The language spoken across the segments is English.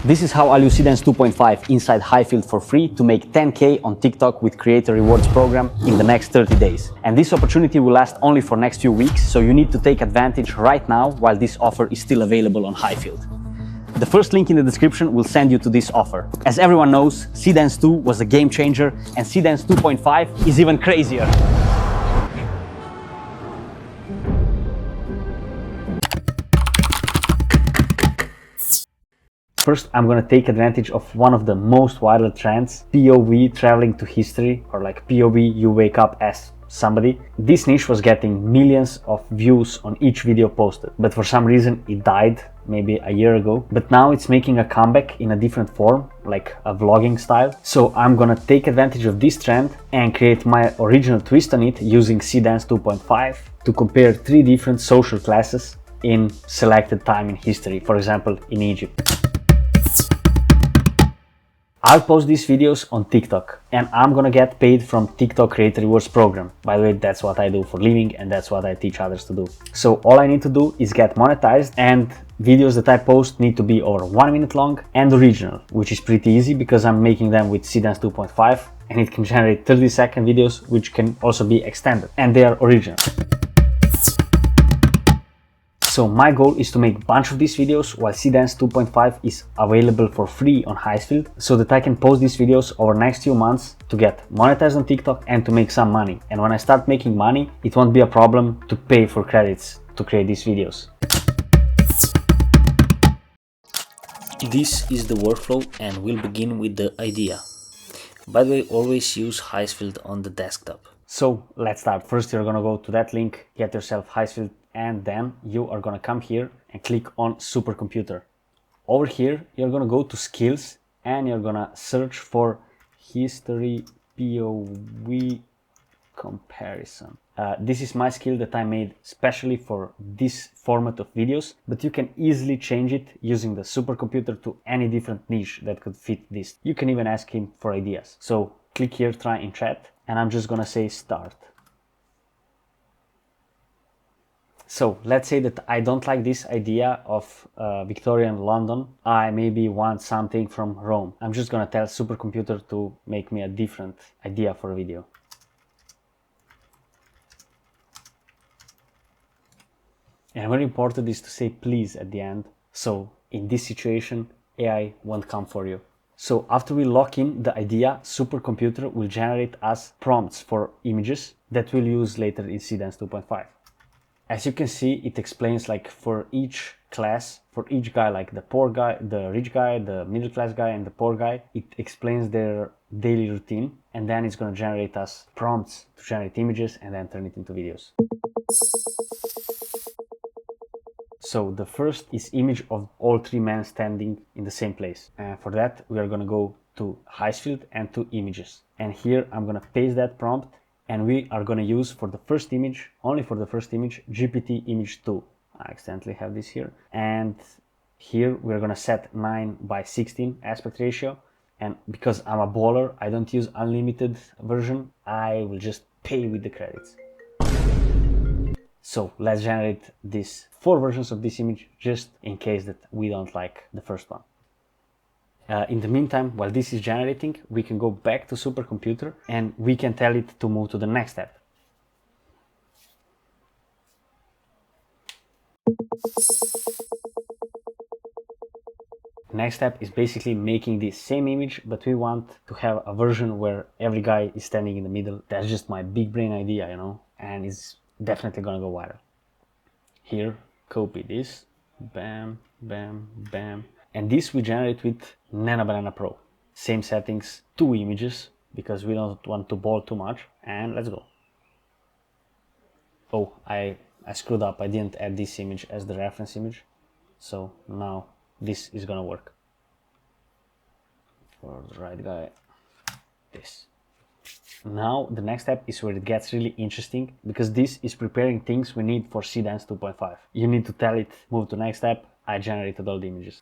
This is how I'll use Seedance 2.5 inside Higgsfield for free to make 10K on TikTok with Creator Rewards program in the next 30 days. And this opportunity will last only for next few weeks, so you need to take advantage right now while this offer is still available on Higgsfield. The first link in the description will send you to this offer. As everyone knows, Seedance 2 was a game changer, and Seedance 2.5 is even crazier. First, I'm gonna take advantage of one of the most viral trends, POV traveling to history, or like POV you wake up as somebody. This niche was getting millions of views on each video posted, but for some reason it died maybe a year ago. But now it's making a comeback in a different form, like a vlogging style. So I'm gonna take advantage of this trend and create my original twist on it using Seedance 2.5 to compare 3 different social classes in selected time in history, for example in Egypt. I'll post these videos on TikTok and I'm gonna get paid from TikTok Creator Rewards program. By the way, that's what I do for living and that's what I teach others to do. So all I need to do is get monetized, and videos that I post need to be over 1 minute long and original, which is pretty easy because I'm making them with Seedance 2.5 and it can generate 30-second videos which can also be extended, and they are original. So my goal is to make a bunch of these videos while Seedance 2.5 is available for free on Higgsfield, so that I can post these videos over the next few months to get monetized on TikTok and to make some money. And when I start making money, it won't be a problem to pay for credits to create these videos. This is the workflow, and we'll begin with the idea. By the way, always use Higgsfield on the desktop. So let's start. First, you're gonna go to that link, get yourself Higgsfield, and then you are gonna come here and click on supercomputer. Over here, you're gonna go to skills and you're gonna search for history POV comparison. This is my skill that I made specially for this format of videos, but you can easily change it using the supercomputer to any different niche that could fit this. You can even ask him for ideas. So click here, try in chat, and I'm just gonna say start. So let's say that I don't like this idea of Victorian London. I maybe want something from Rome. I'm just gonna tell supercomputer to make me a different idea for a video. And very important is to say please at the end. So in this situation, AI won't come for you. So after we lock in the idea, supercomputer will generate us prompts for images that we'll use later in Seedance 2.5. As you can see, it explains like for each class, for each guy, like the poor guy, the rich guy, the middle class guy, and the poor guy, it explains their daily routine, and then it's going to generate us prompts to generate images and then turn it into videos. So the first is image of all 3 men standing in the same place. And for that, we are going to go to Higgsfield and to images. And here I'm going to paste that prompt. And we are going to use for the first image, only for the first image, GPT image 2. I accidentally have this here. And here we're going to set 9:16 aspect ratio. And because I'm a baller, I don't use unlimited version. I will just pay with the credits. So let's generate these 4 versions of this image just in case that we don't like the first one. In the meantime, while this is generating, we can go back to supercomputer and we can tell it to move to the next step. Next step is basically making the same image, but we want to have a version where every guy is standing in the middle. That's just my big brain idea, you know, and it's definitely gonna go viral. Here, copy this, bam, bam, bam. And this we generate with Nano Banana Pro. Same settings, 2 images, because we don't want to ball too much. And let's go. Oh, I screwed up. I didn't add this image as the reference image. So now this is gonna work. For the right guy, this. Now the next step is where it gets really interesting, because this is preparing things we need for Seedance 2.5. You need to tell it, move to next step. I generated all the images.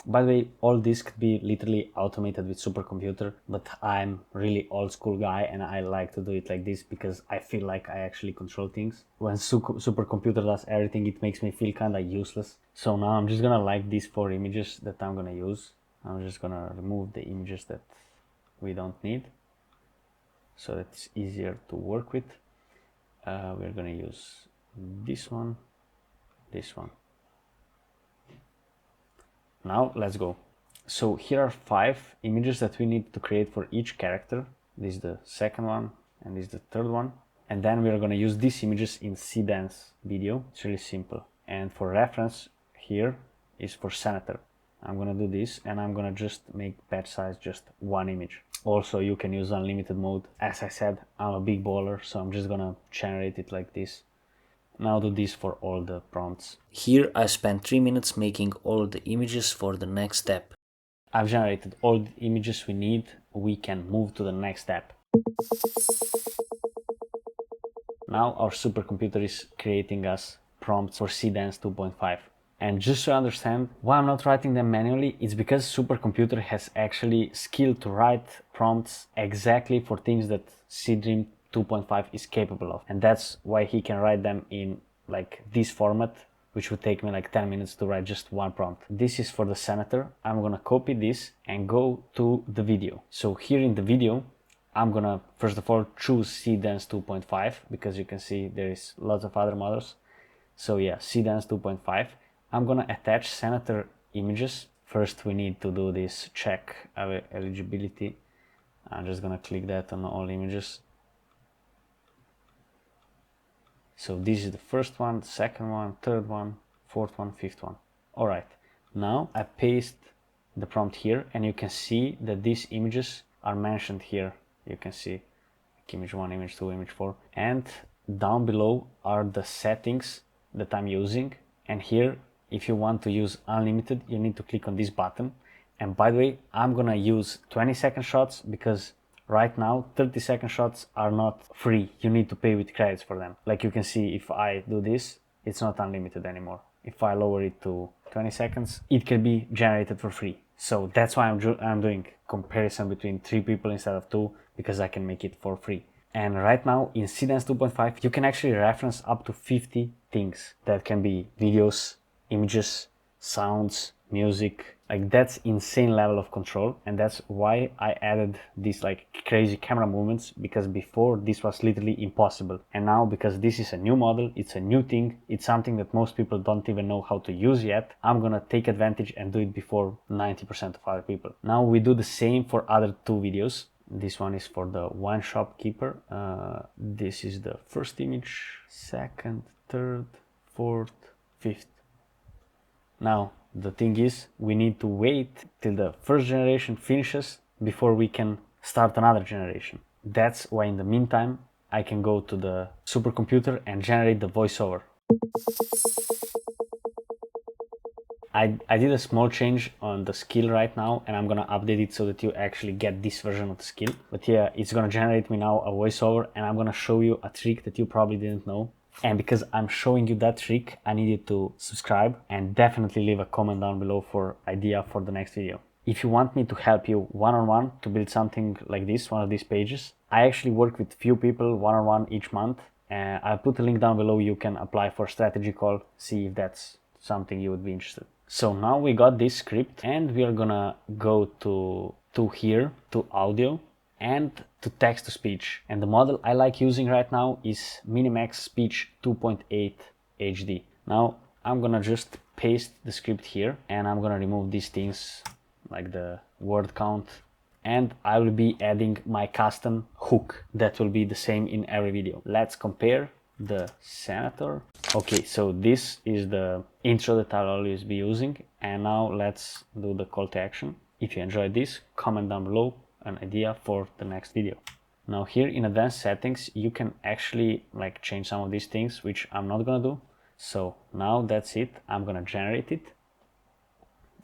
By the way, all this could be literally automated with supercomputer, but I'm really old school guy and I like to do it like this because I feel like I actually control things. When supercomputer does everything, it makes me feel kind of useless. So now I'm just gonna like these 4 images that I'm gonna use. I'm just gonna remove the images that we don't need so that it's easier to work with. We're gonna use this one, this one. Now let's go. So here are 5 images that we need to create for each character. This is the second one and this is the third one. And then we are going to use these images in Seedance video. It's really simple. And for reference here is for Senator. I'm going to do this and I'm going to just make batch size just 1 image. Also, you can use unlimited mode. As I said, I'm a big baller, so I'm just going to generate it like this. Now do this for all the prompts. Here I spent 3 minutes making all the images for the next step. I've generated all the images we need. We can move to the next step. Now our supercomputer is creating us prompts for Seedance 2.5. And just to understand why I'm not writing them manually, it's because supercomputer has actually skill to write prompts exactly for things that Seedream 2.5 is capable of. And that's why he can write them in like this format, which would take me like 10 minutes to write just 1 prompt. This is for the senator. I'm gonna copy this and go to the video. So here in the video, I'm gonna first of all choose Seedance 2.5 because you can see there is lots of other models. So yeah, Seedance 2.5. I'm gonna attach senator images. First we need to do this check eligibility. I'm just gonna click that on all images. So this is the first one, second one, third one, fourth one, fifth one. All right, now I paste the prompt here and you can see that these images are mentioned here. You can see image 1, image 2, image 4, and down below are the settings that I'm using. And here, if you want to use unlimited, you need to click on this button. And by the way, I'm gonna use 20-second shots because right now 30-second shots are not free. You need to pay with credits for them. Like you can see, if I do this, it's not unlimited anymore. If I lower it to 20 seconds, it can be generated for free. So that's why I'm doing comparison between 3 people instead of 2, because I can make it for free. And right now in Seedance 2.5, you can actually reference up to 50 things. That can be videos, images, sounds, music. Like that's insane level of control, and that's why I added these like crazy camera movements, because before this was literally impossible. And now, because this is a new model, it's a new thing, it's something that most people don't even know how to use yet, I'm gonna take advantage and do it before 90% of other people. Now we do the same for other 2 videos. This one is for the wine shop keeper. This is the first image, second, third, fourth, fifth. Now, the thing is, we need to wait till the first generation finishes before we can start another generation. That's why in the meantime, I can go to the supercomputer and generate the voiceover. I did a small change on the skill right now, and I'm gonna update it so that you actually get this version of the skill. But yeah, it's gonna generate me now a voiceover, and I'm gonna show you a trick that you probably didn't know. And because I'm showing you that trick, I need you to subscribe and definitely leave a comment down below for idea for the next video. If you want me to help you one-on-one to build something like this, one of these pages, I actually work with few people one-on-one each month. I'll put a link down below. You can apply for strategy call, see if that's something you would be interested. So now we got this script, and we are gonna go to here, to audio, and to text to speech. And the model I like using right now is Minimax Speech 2.8 HD. Now I'm gonna just paste the script here, and I'm gonna remove these things like the word count, and I will be adding my custom hook that will be the same in every video. Let's compare the senator. Okay, so this is the intro that I'll always be using, and now let's do the call to action. If you enjoyed this, comment down below an idea for the next video. Now here in advanced settings, you can actually like change some of these things, which I'm not gonna do. So now that's it. I'm gonna generate it.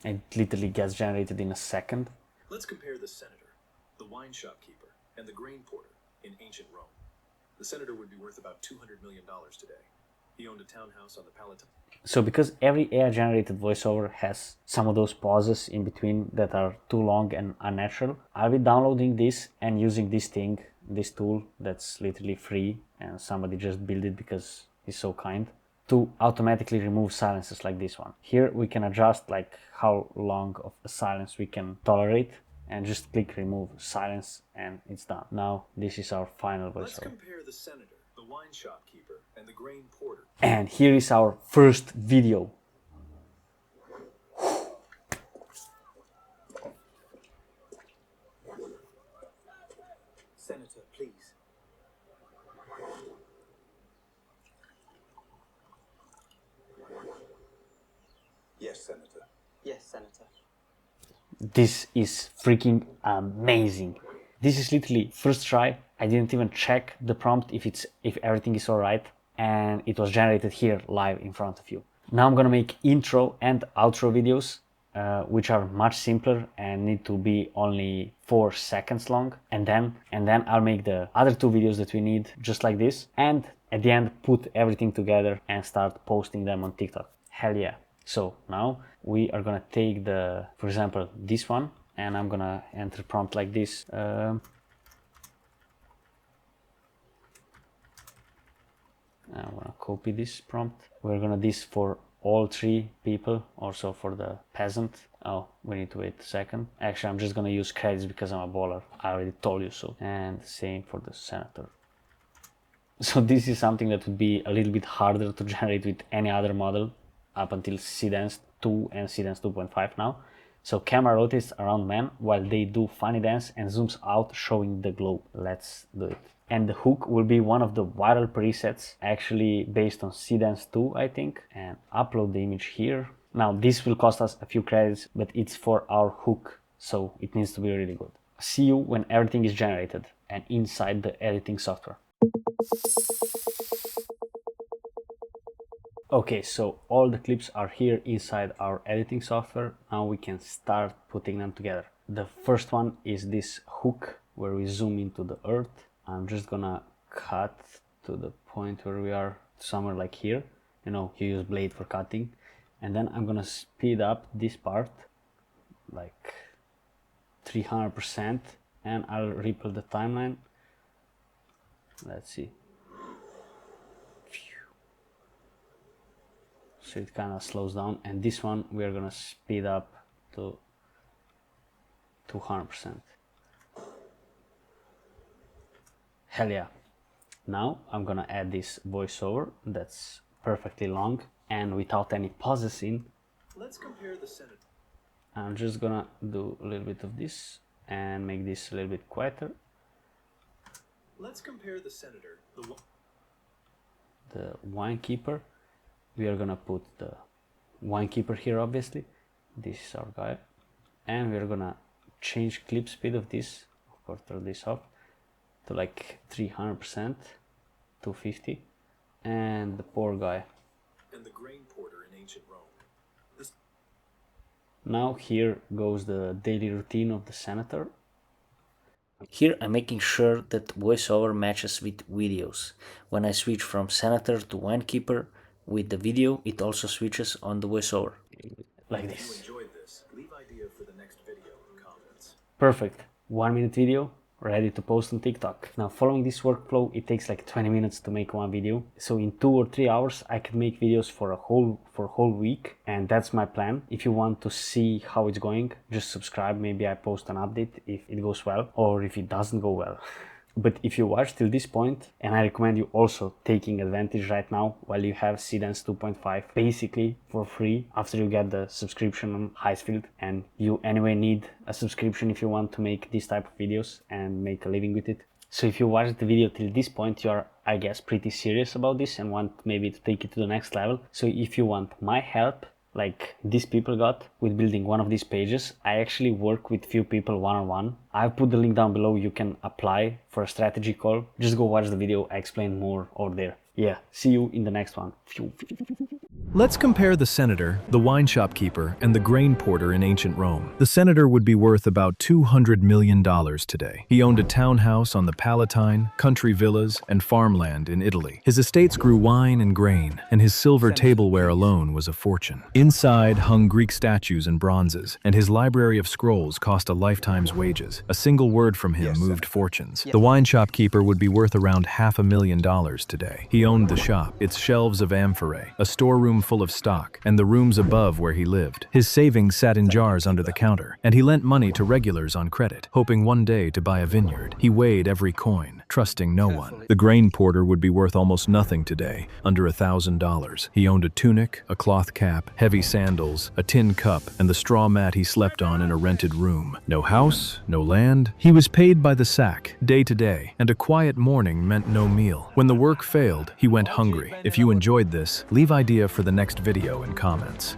It literally gets generated in a second. Let's compare the senator, the wine shopkeeper, and the grain porter in ancient Rome. The senator would be worth about $200 million today. He owned a townhouse on the Palatine. So because every AI generated voiceover has some of those pauses in between that are too long and unnatural, I'll be downloading this and using this thing, this tool that's literally free and somebody just built it because he's so kind, to automatically remove silences like this one. Here we can adjust like how long of a silence we can tolerate and just click remove silence and it's done. Now this is our final voiceover. Let's compare the senator, the wine shopkeeper, and the grain porter. And here is our first video. Senator, please. Yes, Senator. Yes, Senator. This is freaking amazing. This is literally first try. I didn't even check the prompt if everything is alright, and it was generated here live in front of you. Now I'm gonna make intro and outro videos, which are much simpler and need to be only 4 seconds long, and then I'll make the other 2 videos that we need just like this, and at the end put everything together and start posting them on TikTok. Hell yeah. So now we are gonna take for example, this one, and I'm gonna enter prompt like this. I'm gonna copy this prompt. We're gonna this for all 3 people, also for the peasant. Oh, we need to wait a second. Actually, I'm just gonna use credits because I'm a baller. I already told you so. And same for the senator. So this is something that would be a little bit harder to generate with any other model up until Seedance 2 and Seedance 2.5 now. So camera rotates around men while they do funny dance and zooms out showing the globe. Let's do it. And the hook will be one of the viral presets, actually based on Seedance 2, I think. And upload the image here. Now this will cost us a few credits, but it's for our hook, so it needs to be really good. See you when everything is generated and inside the editing software. Okay, so all the clips are here inside our editing software. Now we can start putting them together. The first one is this hook where we zoom into the earth. I'm just gonna cut to the point where we are somewhere like here. You know, you use blade for cutting. And then I'm gonna speed up this part like 300% and I'll ripple the timeline. Let's see. So it kind of slows down, and this one we are gonna speed up to 200%. Hell yeah. Now I'm gonna add this voiceover that's perfectly long and without any pauses in. Let's compare the senator. I'm just gonna do a little bit of this and make this a little bit quieter. Let's compare the senator, The wine keeper. We are gonna put the wine keeper here, obviously. This is our guy. And we're gonna change clip speed of this, of course, turn this off, to like 300%, 250. And the poor guy. and the grain porter in ancient Rome. Now here goes the daily routine of the senator. Here I'm making sure that voiceover matches with videos. When I switch from senator to winekeeper with the video, it also switches on the voiceover. Like If you this. enjoyed this, leave idea for the next video in comments. Perfect. 1 minute video, ready to post on TikTok. Now following this workflow, it takes like 20 minutes to make one video. So in 2 or 3 hours, I can make videos for a whole week. And that's my plan. If you want to see how it's going, just subscribe. Maybe I post an update if it goes well or if it doesn't go well. But if you watch till this point, and I recommend you also taking advantage right now while you have Seedance 2.5 basically for free after you get the subscription on Higgsfield, and you anyway need a subscription if you want to make this type of videos and make a living with it. So if you watched the video till this point, you are, I guess, pretty serious about this and want maybe to take it to the next level. So if you want my help, like these people got with building one of these pages, I actually work with few people one-on-one. I've put the link down below. You can apply for a strategy call. Just go watch the video. I explain more over there. Yeah, see you in the next one. Let's compare the senator, the wine shopkeeper, and the grain porter in ancient Rome. The senator would be worth about $200 million today. He owned a townhouse on the Palatine, country villas, and farmland in Italy. His estates grew wine and grain, and his silver tableware alone was a fortune. Inside hung Greek statues and bronzes, and his library of scrolls cost a lifetime's wages. A single word from him moved fortunes. The wine shopkeeper would be worth around $500,000 today. He owned the shop, its shelves of amphorae, a storeroom full of stock, and the rooms above where he lived. His savings sat in jars under the counter, and he lent money to regulars on credit, hoping one day to buy a vineyard. He weighed every coin, trusting no one. The grain porter would be worth almost nothing today, under $1,000. He owned a tunic, a cloth cap, heavy sandals, a tin cup, and the straw mat he slept on in a rented room. No house, no land. He was paid by the sack, day to day, and a quiet morning meant no meal. When the work failed, he went hungry. If you enjoyed this, leave idea for the next video in comments.